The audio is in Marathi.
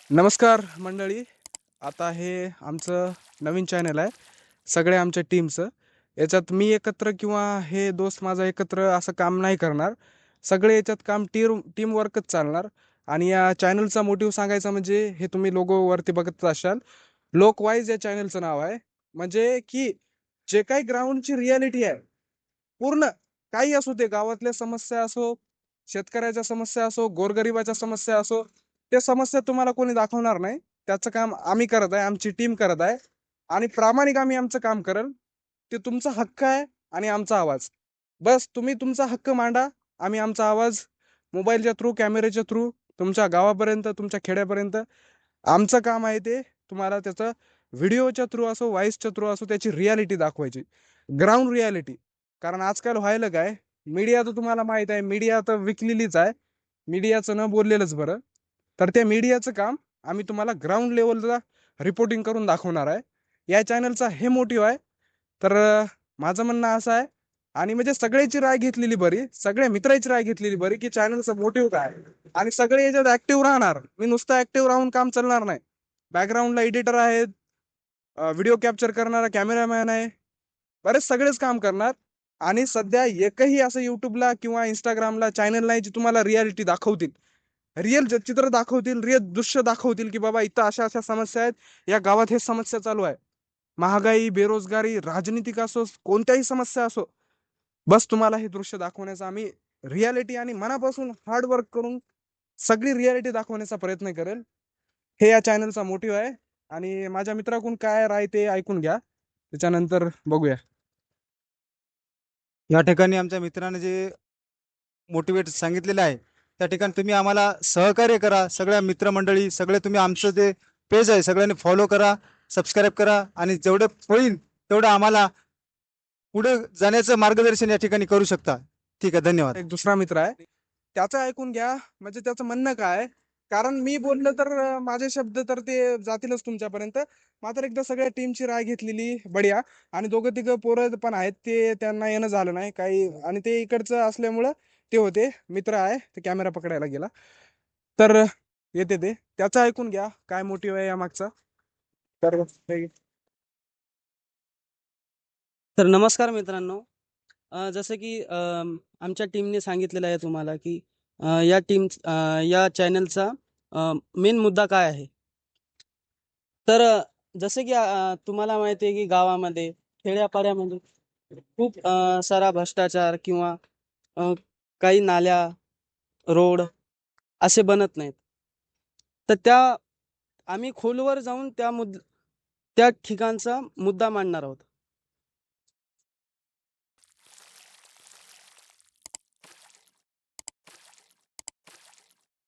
नमस्कार मंडळी. आता हे आमचं नवीन चॅनल आहे, सगळे आमच्या टीमचं. याच्यात मी एकत्र किंवा हे दोस्त माझा एकत्र असं काम नाही करणार. सगळे याच्यात काम टीमवर्कच चालणार. आणि या चॅनलचा मोटिव्ह सांगायचा म्हणजे हे तुम्ही लोगोवरती बघत असाल, लोकवाईज या चॅनलचं नाव आहे. म्हणजे की जे काही ग्राउंडची रियालिटी आहे पूर्ण, काही असू दे, गावातल्या समस्या असो, शेतकऱ्याच्या समस्या असो, गोरगरिबाच्या समस्या असो, ते समस्या तुम्हाला कोणी दाखवणार नाही. त्याचं काम आम्ही करत आहे, आमची टीम करत आहे. आणि प्रामाणिक आम्ही आमचं काम करल. ते तुमचा हक्क आहे आणि आमचा आवाज. बस तुम्ही तुमचा हक्क मांडा, आम्ही आमचा आवाज मोबाईलच्या थ्रू, कॅमेऱ्याच्या थ्रू तुमच्या गावापर्यंत, तुमच्या खेड्यापर्यंत. आमचं काम आहे ते तुम्हाला त्याचं व्हिडिओच्या थ्रू असो, व्हॉइसच्या थ्रू असो, त्याची रियालिटी दाखवायची, ग्राउंड रियालिटी. कारण आजकाल व्हायला काय, मीडिया तर तुम्हाला माहित आहे, मीडिया तर विकलेलीच आहे. मीडियाचं न बोललेलंच बरं. तर त्या मीडियाचं काम आम्ही तुम्हाला ग्राउंड लेवलला रिपोर्टिंग करून दाखवणार आहे. या चॅनलचा हे मोटिव्ह आहे. तर माझं म्हणणं असं आहे, आणि म्हणजे सगळ्याची राय घेतलेली बरी, सगळ्या मित्राची राय घेतलेली बरी, की चॅनलचं मोटिव्ह काय. आणि सगळे याच्यात ऍक्टिव्ह राहणार. मी नुसतं ऍक्टिव्ह राहून काम चालणार नाही. बॅकग्राऊंडला एडिटर आहेत, व्हिडिओ कॅप्चर करणारा कॅमेरामॅन आहे, बरेच सगळेच काम करणार. आणि सध्या एकही असं युट्यूबला किंवा इंस्टाग्रामला चॅनल नाही जे तुम्हाला रियालिटी दाखवतील, रिअल चित्र दाखवतील, रिअल दृश्य दाखवतील, की बाबा इथं अशा अशा समस्या आहेत, या गावात हे समस्या चालू आहे. महागाई, बेरोजगारी, राजनीतिक असो, कोणत्याही समस्या असो, बस तुम्हाला हे दृश्य दाखवण्याचा आम्ही रियालिटी आणि मनापासून हार्डवर्क करून सगळी रियालिटी दाखवण्याचा प्रयत्न करेल. हे या चॅनलचा मोटिव्ह आहे. आणि माझ्या मित्राकडून काय राय ते ऐकून घ्या, त्याच्यानंतर बघूया. या ठिकाणी आमच्या मित्राने जे मोटिवेट सांगितलेलं आहे, त्या ठिकाणी तुम्ही आम्हाला सहकार्य करा. सगळ्या मित्रमंडळी सगळे तुम्ही आमचं जे पेज आहे सगळ्यांनी फॉलो करा, सबस्क्राईब करा आणि जेवढे होईल तेवढं आम्हाला पुढे जाण्याचं मार्गदर्शन या ठिकाणी करू शकता. ठीक आहे, धन्यवाद. एक दुसरा मित्र आहे, त्याचं ऐकून घ्या. म्हणजे त्याचं म्हणणं काय, कारण मी बोललं तर माझे शब्द तर ते जातीलच तुमच्यापर्यंत. मात्र एकदा सगळ्या टीमची राय घेतलेली बढिया. आणि दोघं तिघं पोरं पण आहेत, ते त्यांना येणं झालं नाही काही, आणि ते इकडचं असल्यामुळं ते होते. मित्र आहे, ते कॅमेरा पकडायला गेला, तर येते ते. त्याचं ऐकून घ्या काय मोटिव्ह आहे या मागचा. तर तर नमस्कार मित्रांनो. जसं की आमच्या टीमने सांगितलेलं आहे तुम्हाला, की या चॅनलचा मेन मुद्दा काय आहे. तर जसं की तुम्हाला माहिती आहे, की गावामध्ये, खेड्यापाड्यामध्ये खूप सारा भ्रष्टाचार किंवा अ, काही नाल्या, रोड असे बनत नाहीत. तर आम्ही खोलवर जाऊन त्या ठिकाणचा मुद्दा मांडणार आहोत.